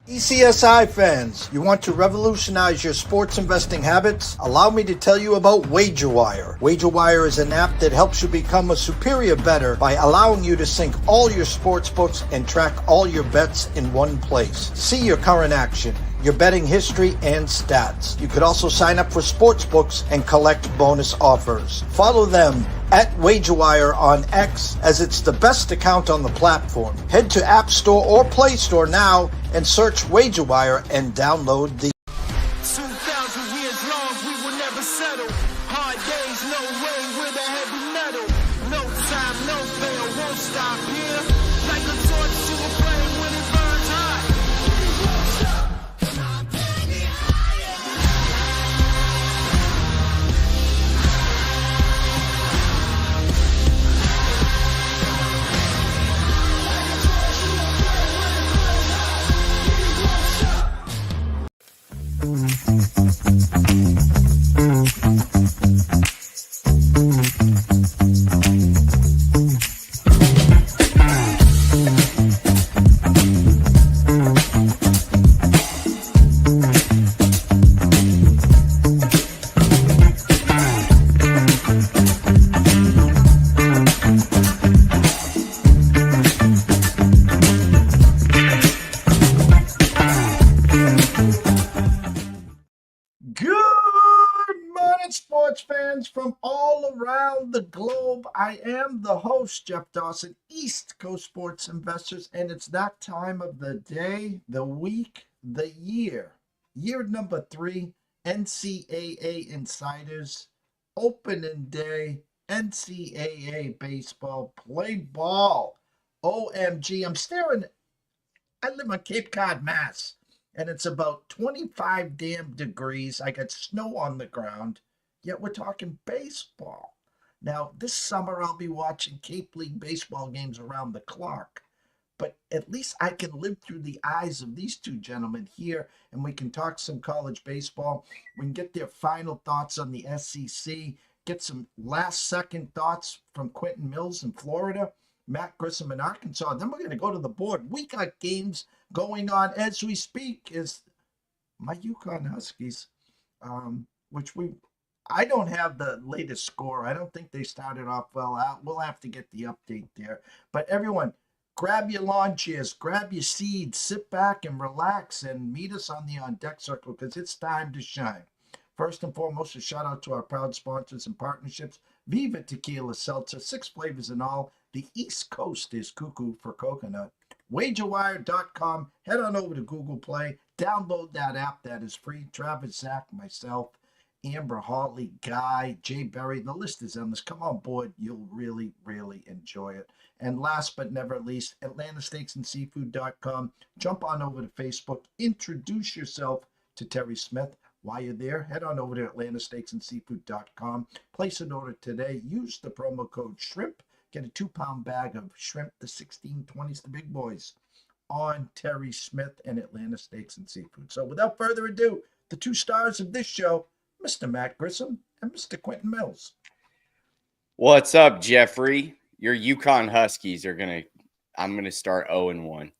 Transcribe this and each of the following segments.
ECSI fans, you want to revolutionize your sports investing habits? Allow me to tell you about WagerWire. WagerWire is an app that helps you become a superior bettor by allowing you to sync all your sports books and track all your bets in one place. See your current action, your betting history, and stats. You could also sign up for sports books and collect bonus offers. Follow them at WagerWire on X, as it's the best account on the platform. Head to App Store or Play Store now and search WagerWire and download the 2,000 years long, we will never settle. Hard days, no way, with a heavy metal. No time, no fail, won't stop here. Like a torch to a flame when it burns hot. from all around the globe. I am the host, Jeff Dawson, East Coast Sports Investors, and it's that time of the day, the week, the year. Year number 3, NCAA Insiders, opening day, NCAA baseball, play ball. OMG, I live on Cape Cod, Mass, and it's about 25 damn degrees. I got snow on the ground. Yet we're talking baseball. Now, this summer I'll be watching Cape League baseball games around the clock. But at least I can live through the eyes of these two gentlemen here, and we can talk some college baseball. We can get their final thoughts on the SEC, get some last-second thoughts from Quentin Mills in Florida, Matt Grissom in Arkansas. Then we're going to go to the board. We got games going on as we speak. Is my UConn Huskies, I don't have the latest score. I don't think they started off well. We'll have to get the update there. But everyone, grab your lawn chairs, grab your seeds, sit back and relax, and meet us on the On Deck Circle because it's time to shine. First and foremost, a shout out to our proud sponsors and partnerships. Viva Tequila Seltzer, 6 flavors in all. The East Coast is cuckoo for coconut. Wagerwire.com. Head on over to Google Play. Download that app. That is free. Travis, Zach, myself, Amber, Hartley, Guy, Jay Berry, the list is endless. Come on board. You'll really, really enjoy it. And last but never least, AtlantaSteaksAndSeafood.com. Jump on over to Facebook. Introduce yourself to Terry Smith. While you're there, head on over to AtlantaSteaksAndSeafood.com. Place an order today. Use the promo code SHRIMP. Get a 2-pound bag of shrimp, the 1620s, the big boys, on Terry Smith and Atlanta Steaks and Seafood. So without further ado, the 2 stars of this show, Mr. Matt Grissom and Mr. Quentin Mills. What's up, Jeffrey? Your UConn Huskies I'm gonna start 0-1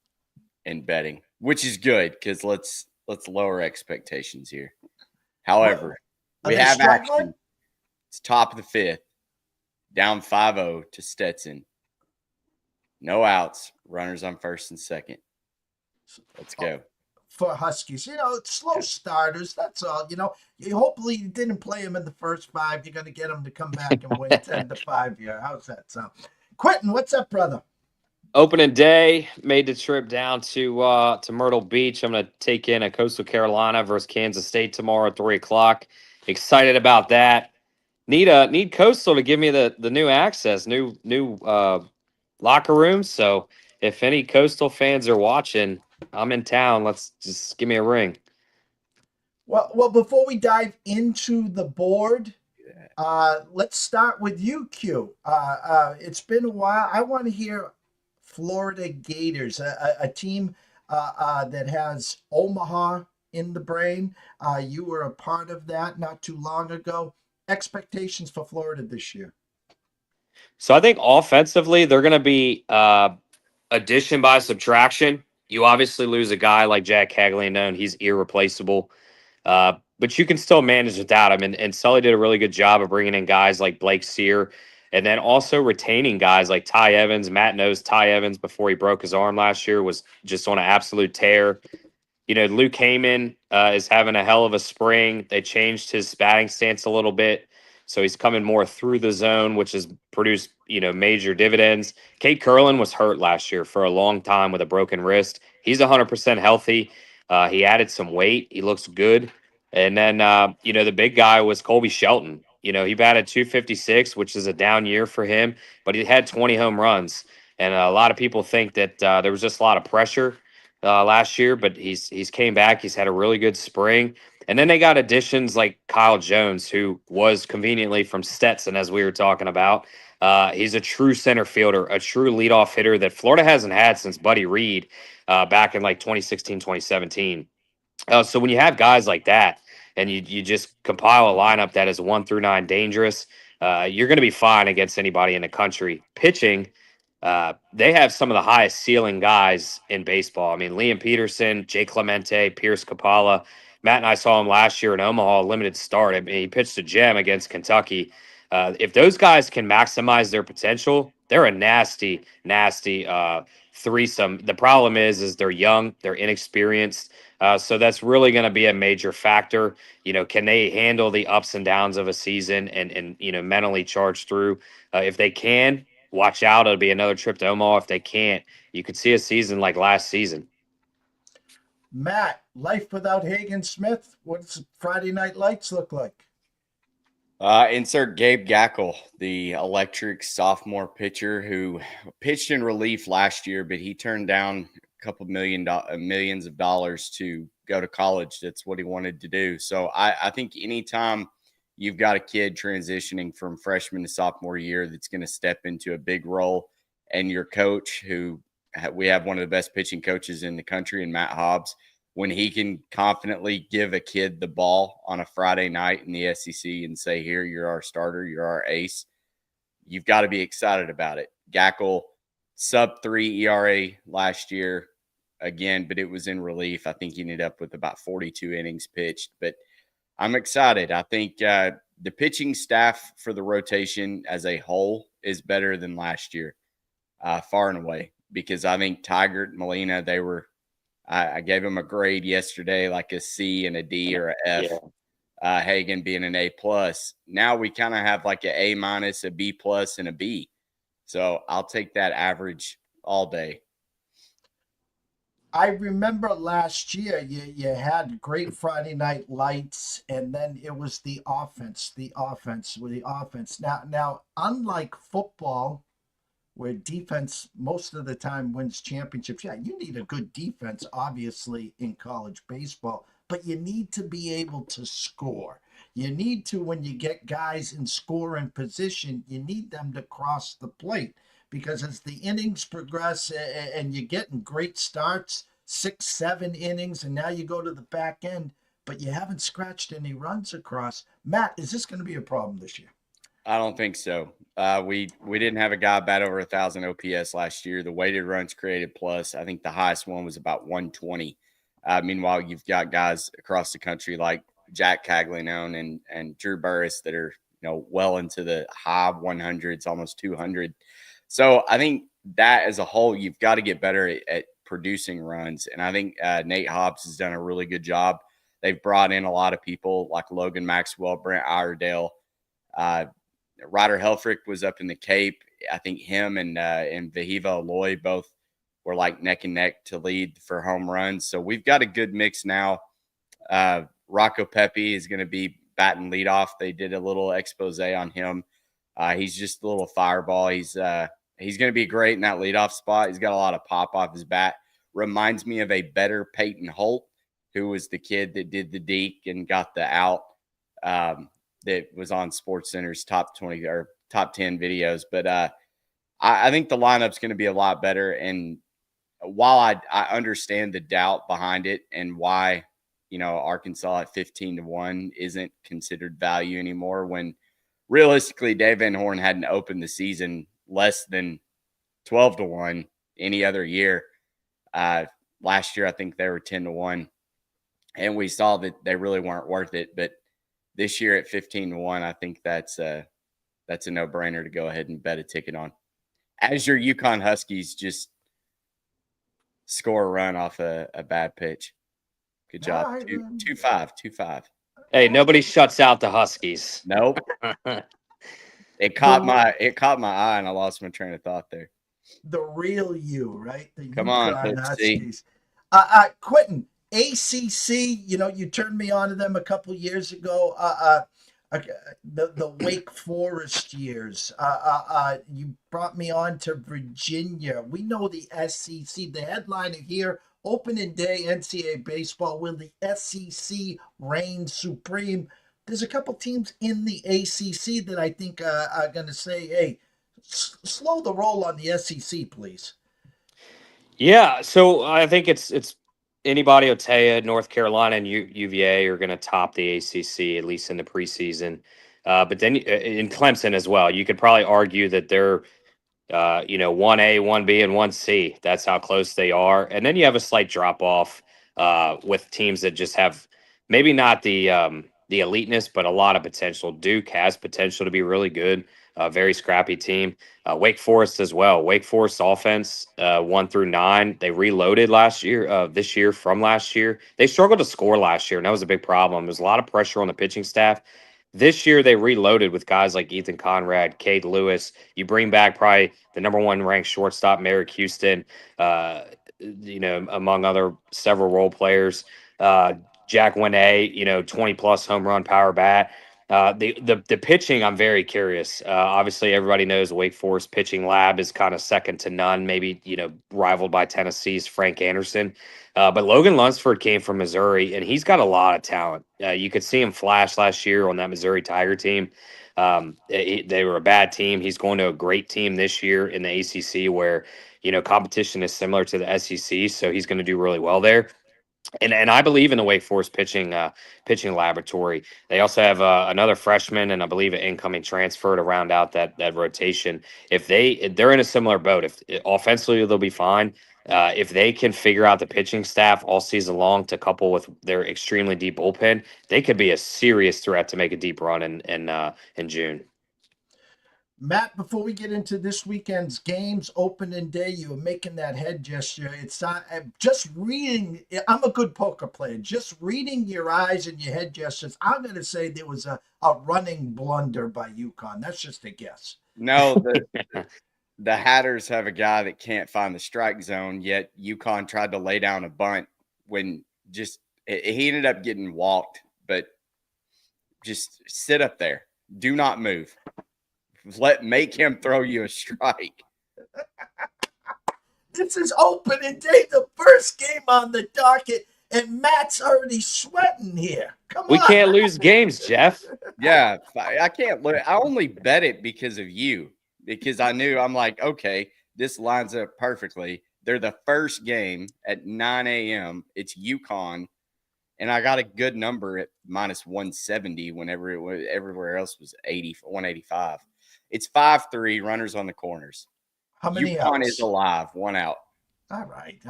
in betting, which is good because let's lower expectations here. However, we have action. It's top of the 5th, down 5-0 to Stetson. No outs, runners on first and second. Let's go. For Huskies, slow starters. That's all. Hopefully you didn't play them in the first 5. You're going to get them to come back and win 10-5 here. How's that sound? Quentin, what's up, brother? Opening day, made the trip down to Myrtle Beach. I'm going to take in a Coastal Carolina versus Kansas State tomorrow at 3 o'clock. Excited about that. Need Coastal to give me the new access, new locker rooms. So if any Coastal fans are watching, I'm in town. Let's just give me a ring. Well, before we dive into the board, let's start with you, Q. It's been a while. I want to hear Florida Gators, a team that has Omaha in the brain. You were a part of that not too long ago. Expectations for Florida this year? So I think offensively, they're going to be addition by subtraction. You obviously lose a guy like Jack Caglianone. He's irreplaceable. But you can still manage without him. And Sully did a really good job of bringing in guys like Blake Sear and then also retaining guys like Ty Evans. Matt knows Ty Evans before he broke his arm last year was just on an absolute tear. You know, Luke Heyman is having a hell of a spring. They changed his batting stance a little bit. So he's coming more through the zone, which has produced, major dividends. Kate Curlin was hurt last year for a long time with a broken wrist. He's 100% healthy. He added some weight. He looks good. And then, the big guy was Colby Shelton. He batted 256, which is a down year for him, but he had 20 home runs. And a lot of people think that there was just a lot of pressure last year, but he's came back. He's had a really good spring. And then they got additions like Kyle Jones, who was conveniently from Stetson, as we were talking about. He's a true center fielder, a true leadoff hitter that Florida hasn't had since Buddy Reed back in like 2016, 2017. So when you have guys like that and you just compile a lineup that is 1 through 9 dangerous, you're going to be fine against anybody in the country. Pitching, they have some of the highest ceiling guys in baseball. I mean, Liam Peterson, Jay Clemente, Pierce Capala. Matt and I saw him last year in Omaha, limited start. I mean, he pitched a gem against Kentucky. If those guys can maximize their potential, they're a nasty, nasty threesome. The problem is they're young, they're inexperienced. So that's really going to be a major factor. Can they handle the ups and downs of a season and mentally charge through? If they can, watch out. It'll be another trip to Omaha. If they can't, you could see a season like last season. Matt, life without Hagen Smith. What's Friday Night Lights look like? Insert Gabe Gackle, the electric sophomore pitcher who pitched in relief last year, but he turned down a couple millions of dollars to go to college. That's what he wanted to do. So I think anytime you've got a kid transitioning from freshman to sophomore year that's going to step into a big role, and your coach, who we have one of the best pitching coaches in the country, and Matt Hobbs, when he can confidently give a kid the ball on a Friday night in the SEC and say, here, you're our starter, you're our ace, you've got to be excited about it. Gackle, sub-3 ERA last year, again, but it was in relief. I think he ended up with about 42 innings pitched. But I'm excited. I think the pitching staff for the rotation as a whole is better than last year, far and away, because I think Tigert, Molina, they were – I gave him a grade yesterday, like a C and a D or a F. Yeah. Hagen being an A+. Now we kind of have like an A-, a B+, and a B. So I'll take that average all day. I remember last year you had great Friday Night Lights, and then it was the offense. Now, unlike football, where defense most of the time wins championships. Yeah, you need a good defense, obviously, in college baseball, but you need to be able to score. You need to, when you get guys in scoring position, you need them to cross the plate, because as the innings progress and you're getting great starts, 6, 7 innings, and now you go to the back end, but you haven't scratched any runs across. Matt, is this going to be a problem this year? I don't think so. We didn't have a guy bat over 1,000 OPS last year. The weighted runs created plus, I think the highest one was about 120. Meanwhile, you've got guys across the country like Jack Caglianone and Drew Burris that are well into the high 100s, almost 200. So I think that as a whole, you've got to get better at producing runs. And I think Nate Hobbs has done a really good job. They've brought in a lot of people like Logan Maxwell, Brent Iredale. Ryder Helfrich was up in the Cape. I think him and Vahiva Aloy both were like neck and neck to lead for home runs. So we've got a good mix now. Rocco Pepe is going to be batting leadoff. They did a little expose on him. He's just a little fireball. He's going to be great in that leadoff spot. He's got a lot of pop off his bat. Reminds me of a better Peyton Holt, who was the kid that did the deke and got the out. That was on SportsCenter's top 20 or top 10 videos. But I think the lineup's going to be a lot better. And while I understand the doubt behind it and why, Arkansas at 15-1 isn't considered value anymore, when realistically Dave Van Horn hadn't opened the season less than 12-1 any other year. Last year, I think they were 10-1, and we saw that they really weren't worth it. But this year at 15-1, I think that's a no-brainer to go ahead and bet a ticket on. As your UConn Huskies just score a run off a bad pitch. Good job. All right, 2-5. Hey, nobody shuts out the Huskies. Nope. It caught my eye, and I lost my train of thought there. the real you, right? The Come on, UConn let's see. Huskies. Quentin, ACC, you turned me on to them a couple years ago. The Wake Forest years. You brought me on to Virginia. We know the SEC. The headliner here, opening day NCAA baseball, will the SEC reign supreme? There's a couple teams in the ACC that I think are going to say, hey, slow the roll on the SEC, please. Yeah, so I think it's anybody, Otea, North Carolina, and UVA are going to top the ACC, at least in the preseason. But then in Clemson as well, you could probably argue that they're, 1A, 1B, and 1C. That's how close they are. And then you have a slight drop off with teams that just have maybe not the eliteness, but a lot of potential. Duke has potential to be really good. Very scrappy team. Wake Forest as well. Wake Forest offense 1 through 9. They reloaded this year from last year. They struggled to score last year, and that was a big problem. There's a lot of pressure on the pitching staff. This year they reloaded with guys like Ethan Conrad, Cade Lewis. You bring back probably the number 1 ranked shortstop, Merrick Houston, among other several role players. Jack Winay, 20 plus home run power bat. The pitching, I'm very curious. Obviously, everybody knows Wake Forest pitching lab is kind of second to none, maybe, rivaled by Tennessee's Frank Anderson. But Logan Lunsford came from Missouri, and he's got a lot of talent. You could see him flash last year on that Missouri Tiger team. They were a bad team. He's going to a great team this year in the ACC where, competition is similar to the SEC, so he's going to do really well there. And I believe in the Wake Forest pitching laboratory. They also have another freshman and I believe an incoming transfer to round out that rotation. If they're in a similar boat, if offensively they'll be fine. If they can figure out the pitching staff all season long to couple with their extremely deep bullpen, they could be a serious threat to make a deep run in June. Matt, before we get into this weekend's games, opening day, you were making that head gesture. It's not just reading. I'm a good poker player. Just reading your eyes and your head gestures, I'm going to say there was a running blunder by UConn. That's just a guess. No, the Hatters have a guy that can't find the strike zone, yet UConn tried to lay down a bunt when he ended up getting walked, but just sit up there. Do not move. Make him throw you a strike. This is opening day, the first game on the docket, and Matt's already sweating here. Come on. We can't lose games, Jeff. Yeah, I can't. I only bet it because of you, because I'm like, okay, this lines up perfectly. They're the first game at 9 a.m. It's UConn, and I got a good number at minus 170 whenever everywhere else was 185. It's 5-3, runners on the corners. How many UConn outs? is alive, 1 out. All right.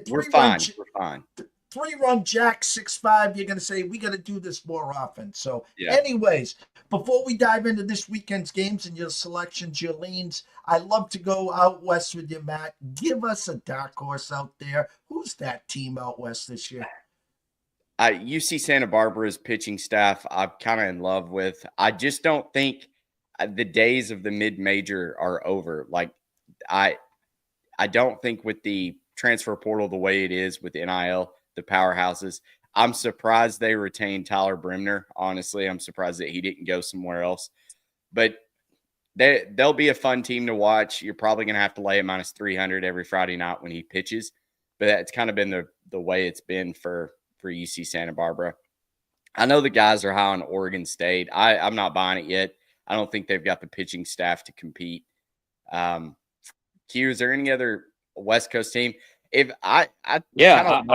We're fine. 3-run jack, 6-5. You're going to say, we got to do this more often. So, Yeah. Anyways, before we dive into this weekend's games and your selections, your leans, I love to go out west with you, Matt. Give us a dark horse out there. Who's that team out west this year? UC Santa Barbara's pitching staff, I'm kind of in love with. I just don't think the days of the mid-major are over. Like, I don't think with the transfer portal the way it is with NIL, the powerhouses, I'm surprised they retained Tyler Bremner. Honestly, I'm surprised that he didn't go somewhere else. But they'll be a fun team to watch. You're probably going to have to lay at minus 300 every Friday night when he pitches. But that's kind of been the way it's been for UC Santa Barbara. I know the guys are high on Oregon State. I'm not buying it yet. I don't think they've got the pitching staff to compete. Q, is there any other West Coast team? I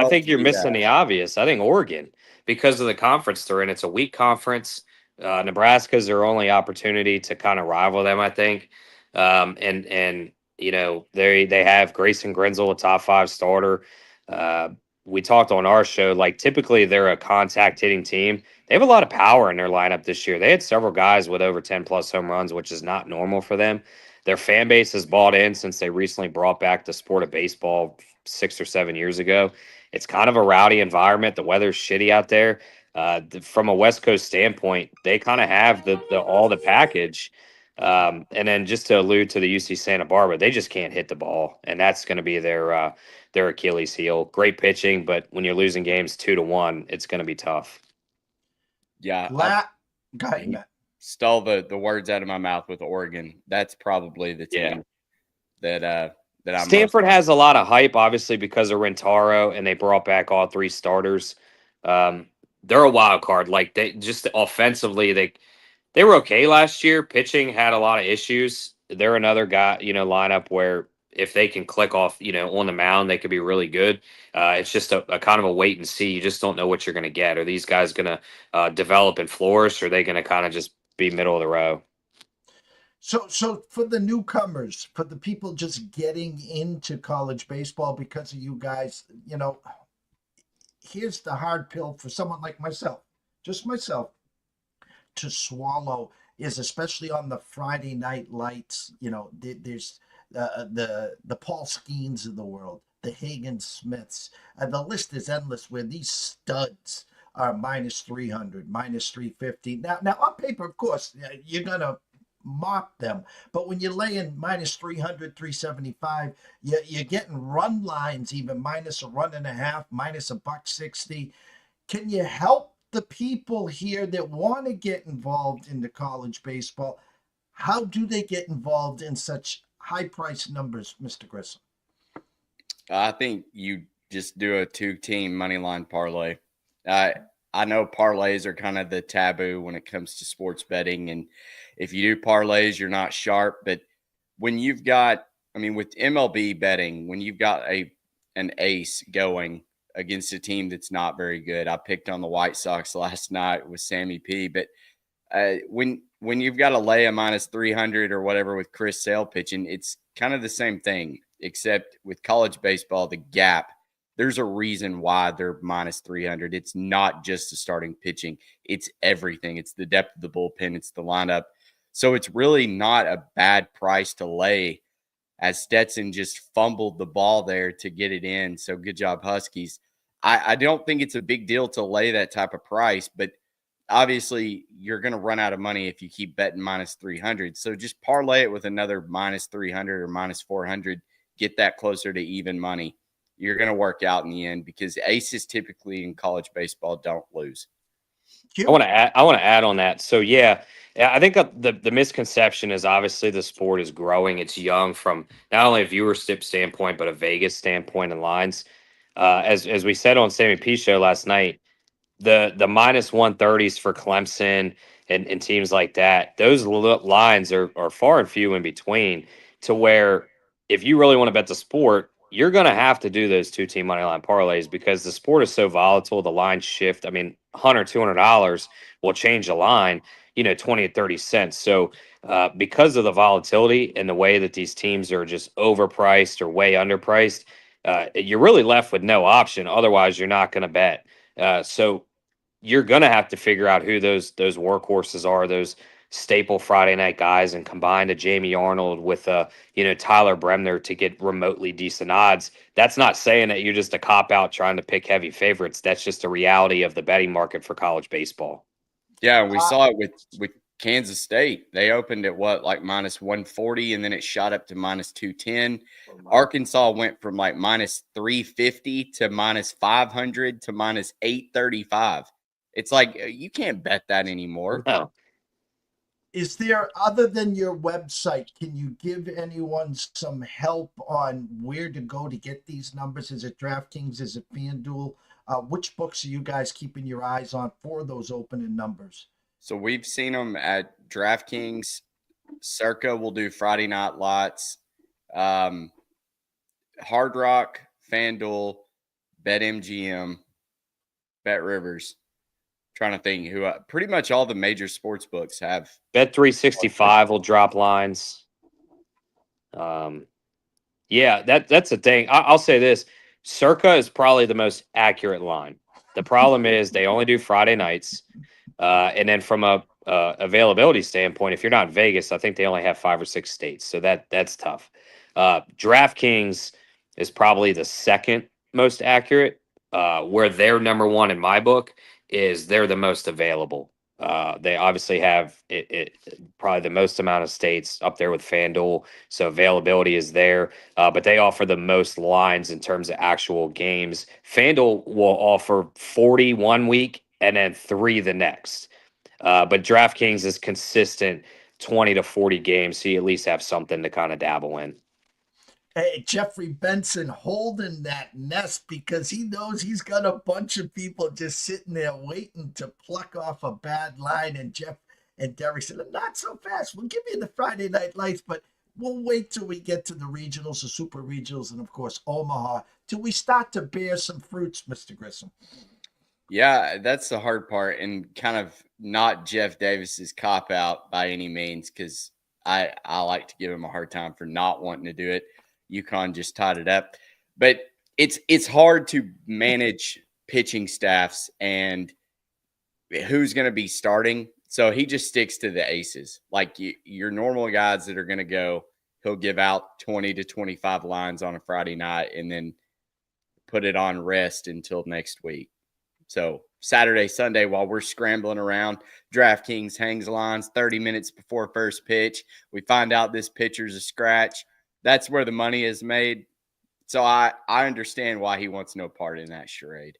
think you're missing the obvious. I think Oregon, because of the conference they're in, it's a weak conference. Nebraska's their only opportunity to kind of rival them, I think. They have Grayson Grenzel, a top 5 starter. We talked on our show, like typically they're a contact hitting team. They have a lot of power in their lineup this year. They had several guys with over 10 plus home runs, which is not normal for them. Their fan base has bought in since they recently brought back the sport of baseball 6 or 7 years ago. It's kind of a rowdy environment. The weather's shitty out there. From a West Coast standpoint, they kind of have the all the package. And then just to allude to the UC Santa Barbara, they just can't hit the ball, and that's going to be their Achilles heel. Great pitching, but when you're losing games 2-1, it's going to be tough. Yeah, Go ahead, Matt. stole the words out of my mouth with Oregon. That's probably the team that I'm Stanford has a lot of hype, obviously, because of Rentaro, and they brought back all three starters. They're a wild card. Like they just offensively, they were okay last year. Pitching had a lot of issues. They're another guy, lineup where if they can click off, on the mound, they could be really good. It's just a kind of a wait and see. You just don't know what you're going to get. Are these guys going to develop and flourish, or are they going to kind of just be middle of the row? So for the newcomers, for the people just getting into college baseball because of you guys, here's the hard pill for someone like myself, just myself, to swallow is especially on the Friday night lights. There's the Paul Skeens of the world, the Hagen Smiths. The list is endless where these studs are minus 300, minus 350. Now on paper, of course, you're gonna mop them, but when you lay in minus 300, 375, you're getting run lines even minus a run and a half, minus $1.60. Can you help the people here that want to get involved in the college baseball? How do they get involved in such high price numbers, Mr. Grissom? I think you just do a 2-team money line parlay. I know parlays are kind of the taboo when it comes to sports betting. And if you do parlays, you're not sharp. But when you've got, with MLB betting, when you've got an ace going against a team that's not very good, I picked on the White Sox last night with Sammy P. But when you've got to lay a minus 300 or whatever with Chris Sale pitching, it's kind of the same thing, except with college baseball, the gap. There's a reason why they're minus 300. It's not just the starting pitching. It's everything. It's the depth of the bullpen. It's the lineup. So it's really not a bad price to lay, as Stetson just fumbled the ball there to get it in. So good job, Huskies. I don't think it's a big deal to lay that type of price, but obviously you're going to run out of money if you keep betting minus 300. So just parlay it with another minus 300 or minus 400. Get that closer to even money. You're going to work out in the end, because aces typically in college baseball don't lose. I want to add on that. So I think the misconception is obviously the sport is growing. It's young from not only a viewership standpoint, but a Vegas standpoint and lines. As we said on Sammy P show last night, the minus 130s for Clemson and teams like that, those lines are far and few in between, to where if you really want to bet the sport, you're going to have to do those 2-team money line parlays, because the sport is so volatile. The lines shift. $100, $200 will change the line, 20 or 30 cents. So because of the volatility and the way that these teams are just overpriced or way underpriced, you're really left with no option. Otherwise, you're not going to bet. So you're going to have to figure out who those workhorses are, those staple Friday night guys, and combine a Jamie Arnold with Tyler Bremner to get remotely decent odds. That's not saying that you're just a cop out trying to pick heavy favorites. That's just the reality of the betting market for college baseball. Yeah, we saw it with Kansas State. They opened at minus 140, and then it shot up to minus 210. Arkansas went from minus 350 to minus 500 to minus 835. It's like you can't bet that anymore. No. Is there, other than your website, can you give anyone some help on where to go to get these numbers? Is it DraftKings? Is it FanDuel? Which books are you guys keeping your eyes on for those opening numbers? So we've seen them at DraftKings. Circa will do Friday night lots. Hard Rock, FanDuel, BetMGM, BetRivers. Trying to think who pretty much all the major sports books have. Bet365 will drop lines. That's the thing. I'll say this. Circa is probably the most accurate line. The problem is they only do Friday nights. And then from a availability standpoint, if you're not in Vegas, I think they only have 5 or 6 states. So that's tough. DraftKings is probably the second most accurate, where they're number one in my book is they're the most available. They obviously have probably the most amount of states up there with FanDuel, so availability is there. But they offer the most lines in terms of actual games. FanDuel will offer 40 one week and then 3 the next. But DraftKings is consistent 20 to 40 games, so you at least have something to kind of dabble in. Hey, Jeffrey Benson holding that nest because he knows he's got a bunch of people just sitting there waiting to pluck off a bad line. And Jeff and Derek said, not so fast. We'll give you the Friday Night Lights, but we'll wait till we get to the regionals, the super regionals, and of course, Omaha, till we start to bear some fruits, Mr. Grissom. Yeah, that's the hard part, and kind of not Jeff Davis's cop out by any means, because I like to give him a hard time for not wanting to do it. UConn just tied it up, but it's hard to manage pitching staffs and who's going to be starting. So he just sticks to the aces, like your normal guys that are going to go. He'll give out 20 to 25 lines on a Friday night and then put it on rest until next week. So Saturday, Sunday, while we're scrambling around, DraftKings hangs lines 30 minutes before first pitch. We find out this pitcher's a scratch. That's where the money is made. So I understand why he wants no part in that charade.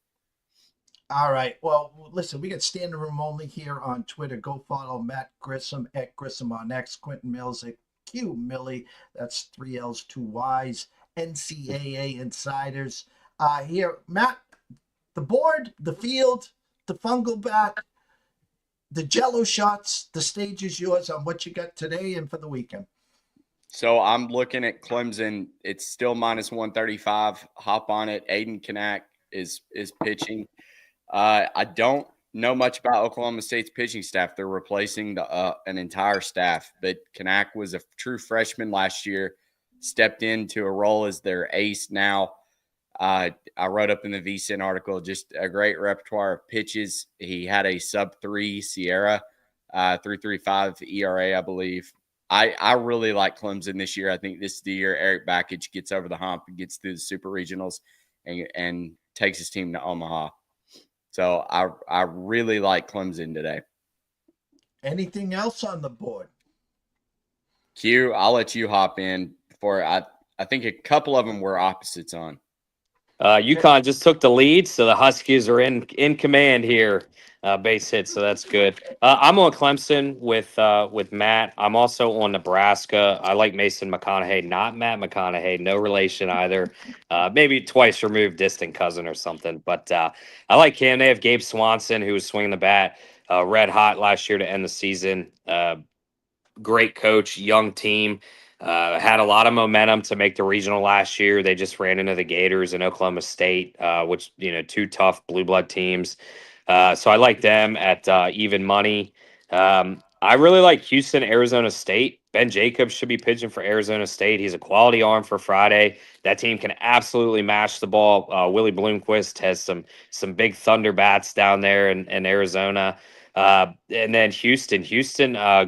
All right. Well, listen, we got standing room only here on Twitter. Go follow Matt Grissom at Grissom on X, Quentin Mills at Q Millie. That's 3 L's, 2 Y's. NCAA Insiders. Here, Matt, the board, the field, the fungal bat, the Jello shots. The stage is yours on what you got today and for the weekend. So I'm looking at Clemson. It's still minus 135. Hop on it. Aiden Kanak is pitching. I don't know much about Oklahoma State's pitching staff. They're replacing an entire staff, but Kanak was a true freshman last year, stepped into a role as their ace now. I wrote up in the VSiN article just a great repertoire of pitches. He had a sub-3 Sierra, 3.35 ERA, I believe. I really like Clemson this year. I think this is the year Eric Backage gets over the hump and gets through the super regionals and takes his team to Omaha. So I really like Clemson today. Anything else on the board? Q, I'll let you hop in before I think a couple of them were opposites on. UConn just took the lead, so the Huskies are in command here. Base hit, so that's good. I'm on Clemson with Matt. I'm also on Nebraska. I like Mason McConaughey, not Matt McConaughey. No relation either. Maybe twice removed distant cousin or something. But I like Cam. They have Gabe Swanson, who was swinging the bat red hot last year to end the season. Great coach, young team. Had a lot of momentum to make the regional last year. They just ran into the Gators and Oklahoma State, which, two tough blue blood teams. So I like them at even money. I really like Houston, Arizona State. Ben Jacobs should be pitching for Arizona State. He's a quality arm for Friday. That team can absolutely mash the ball. Willie Bloomquist has some big thunder bats down there in Arizona. And then Houston,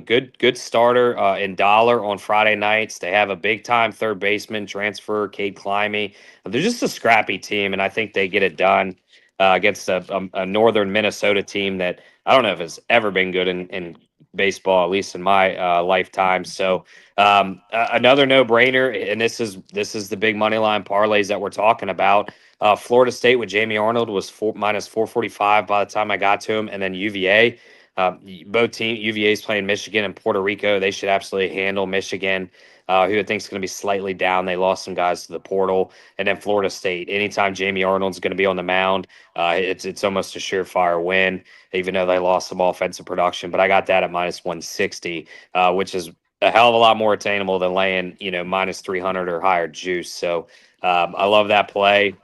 good starter in Dollar on Friday nights. They have a big time third baseman transfer, Cade Climby. They're just a scrappy team, and I think they get it done against a northern Minnesota team that I don't know if has ever been good in baseball, at least in my lifetime. So another no-brainer, and this is the big money line parlays that we're talking about. Florida State with Jamie Arnold was minus 445 by the time I got to him, and then UVA. Both teams, UVA is playing Michigan and Puerto Rico. They should absolutely handle Michigan, who I think is going to be slightly down. They lost some guys to the portal. And then Florida State. Anytime Jamie Arnold's going to be on the mound, it's almost a surefire win, even though they lost some offensive production. But I got that at minus 160, which is a hell of a lot more attainable than laying, minus 300 or higher juice. So I love that play.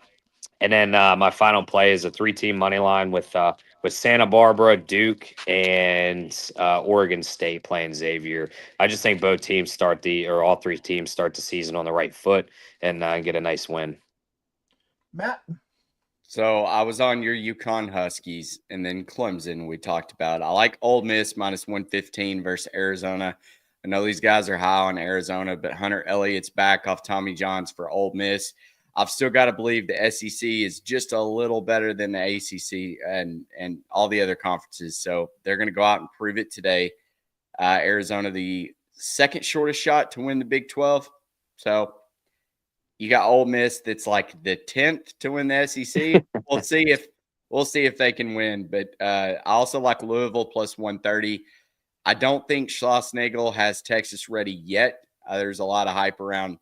And then my final play is a 3-team money line with Santa Barbara, Duke, and Oregon State playing Xavier. I just think both teams all 3 teams start the season on the right foot and get a nice win. Matt? So I was on your Yukon Huskies and then Clemson we talked about. I like Ole Miss minus 115 versus Arizona. I know these guys are high on Arizona, but Hunter Elliott's back off Tommy John's for Ole Miss. I've still got to believe the SEC is just a little better than the ACC and all the other conferences. So they're going to go out and prove it today. Arizona, the second shortest shot to win the Big 12. So you got Ole Miss that's like the 10th to win the SEC. We'll see if they can win. But I also like Louisville plus 130. I don't think Schlossnagle has Texas ready yet. There's a lot of hype around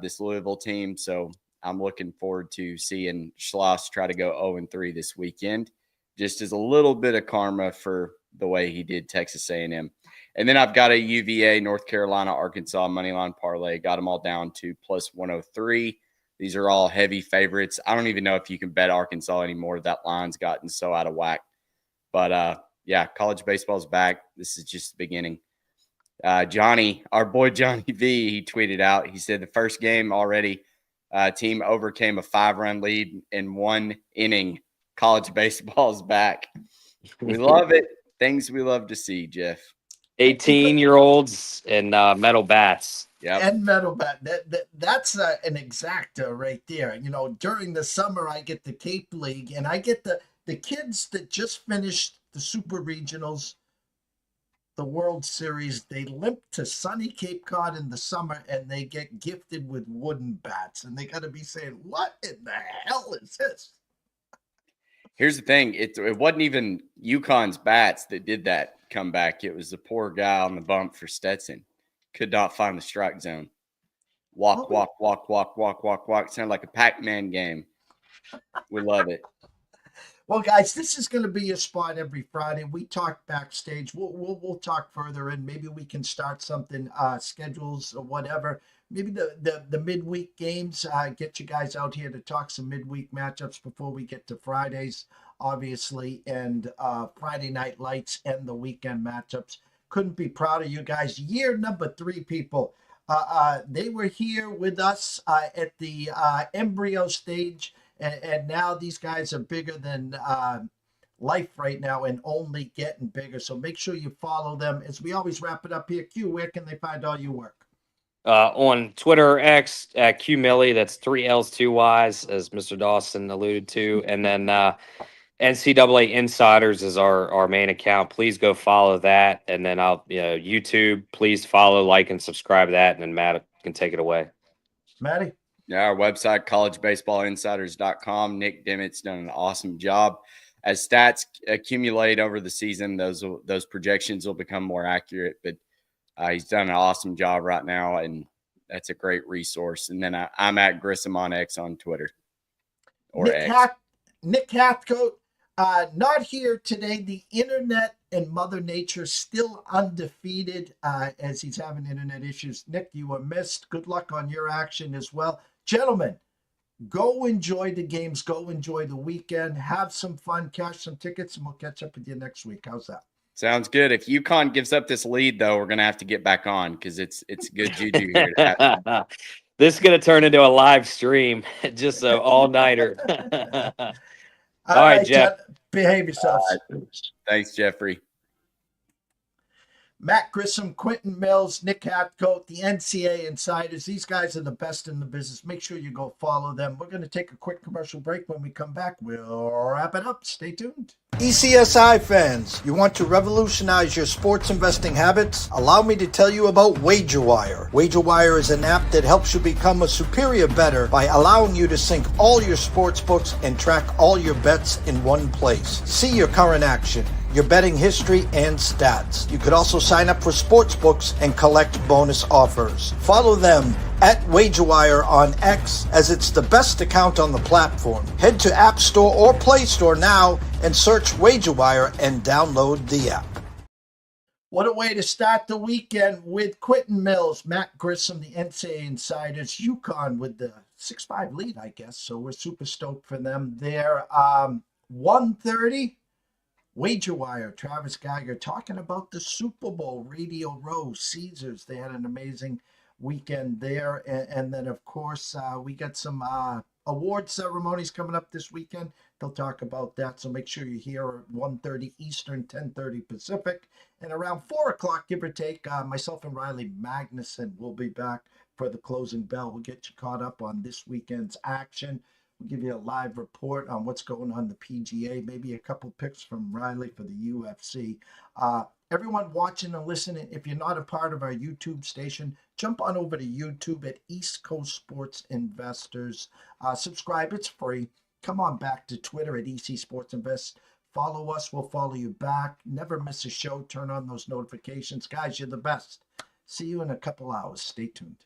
this Louisville team, so I'm looking forward to seeing Schloss try to go 0-3 this weekend, just as a little bit of karma for the way he did Texas A&M. And then I've got a UVA, North Carolina, Arkansas moneyline parlay. Got them all down to plus 103. These are all heavy favorites. I don't even know if you can bet Arkansas anymore. That line's gotten so out of whack. But, yeah, college baseball's back. This is just the beginning. Johnny, our boy Johnny V, he tweeted out. He said the first game already, team overcame a 5-run lead in 1 inning. College baseball's back. We love it. Things we love to see, Jeff. 18-year-olds and metal bats. Yep. And metal bat. That's an exacta right there. You know, during the summer, I get the Cape League, and I get the kids that just finished the Super Regionals, the World Series. They limp to sunny Cape Cod in the summer, and they get gifted with wooden bats. And they got to be saying, what in the hell is this? Here's the thing. It wasn't even UConn's bats that did that comeback. It was the poor guy on the bump for Stetson. Could not find the strike zone. Walk. Sounded like a Pac-Man game. We love it. Well, guys, this is going to be a spot every Friday. We talk backstage. We'll talk further, and maybe we can start something, schedules or whatever. Maybe the midweek games, get you guys out here to talk some midweek matchups before we get to Fridays, obviously, and Friday night lights and the weekend matchups. Couldn't be proud of you guys. Year number 3, people. They were here with us at the embryo stage, and now these guys are bigger than life right now and only getting bigger. So make sure you follow them. As we always wrap it up here, Q, where can they find all your work? On Twitter X at Q Millie, that's 3 L's 2 Y's, as Mr. Dawson alluded to, and then NCAA Insiders is our main account. Please go follow that, and then YouTube. Please follow, like, and subscribe to that, and then Matt can take it away. Matty? Yeah, our website, collegebaseballinsiders.com. Nick Dimmitt's done an awesome job. As stats accumulate over the season, those projections will become more accurate, but he's done an awesome job right now, and that's a great resource. And then I'm at Grissom on X on Twitter. Or Nick Hathcote, not here today. The internet and Mother Nature still undefeated as he's having internet issues. Nick, you were missed. Good luck on your action as well. Gentlemen, go enjoy the games. Go enjoy the weekend. Have some fun. Cash some tickets, and we'll catch up with you next week. How's that? Sounds good. If UConn gives up this lead, though, we're going to have to get back on because it's good juju here. This is going to turn into a live stream, just so all-nighter. All right, Jeff. Behave yourselves. Thanks, Jeffrey. Matt Grissom, Quentin Mills, Nick Hathcote, the NCAA Insiders. These guys are the best in the business. Make sure you go follow them. We're going to take a quick commercial break. When we come back, we'll wrap it up. Stay tuned. ECSI fans, you want to revolutionize your sports investing habits? Allow me to tell you about WagerWire. WagerWire is an app that helps you become a superior bettor by allowing you to sync all your sports books and track all your bets in one place. See your current action, your betting history, and stats. You could also sign up for sports books and collect bonus offers. Follow them at WagerWire on X, as it's the best account on the platform. Head to App Store or Play Store now and search WagerWire and download the app. What a way to start the weekend with Quentin Mills, Matt Grissom, the NCAA Insiders, UConn with the 6-5 lead, I guess. So we're super stoked for them there. 1:30. WagerWire, Travis Geiger talking about the Super Bowl, Radio Row, Caesars. They had an amazing weekend there. And then, of course, we got some award ceremonies coming up this weekend. They'll talk about that, so make sure you're here at 1:30 Eastern, 10:30 Pacific. And around 4 o'clock, give or take, myself and Riley Magnuson will be back for the closing bell. We'll get you caught up on this weekend's action. We'll give you a live report on what's going on in the PGA, maybe a couple picks from Riley for the UFC. Everyone watching and listening, if you're not a part of our YouTube station, jump on over to YouTube at East Coast Sports Investors. Subscribe, it's free. Come on back to Twitter at EC Sports Invest. Follow us, we'll follow you back. Never miss a show. Turn on those notifications. Guys, you're the best. See you in a couple hours. Stay tuned.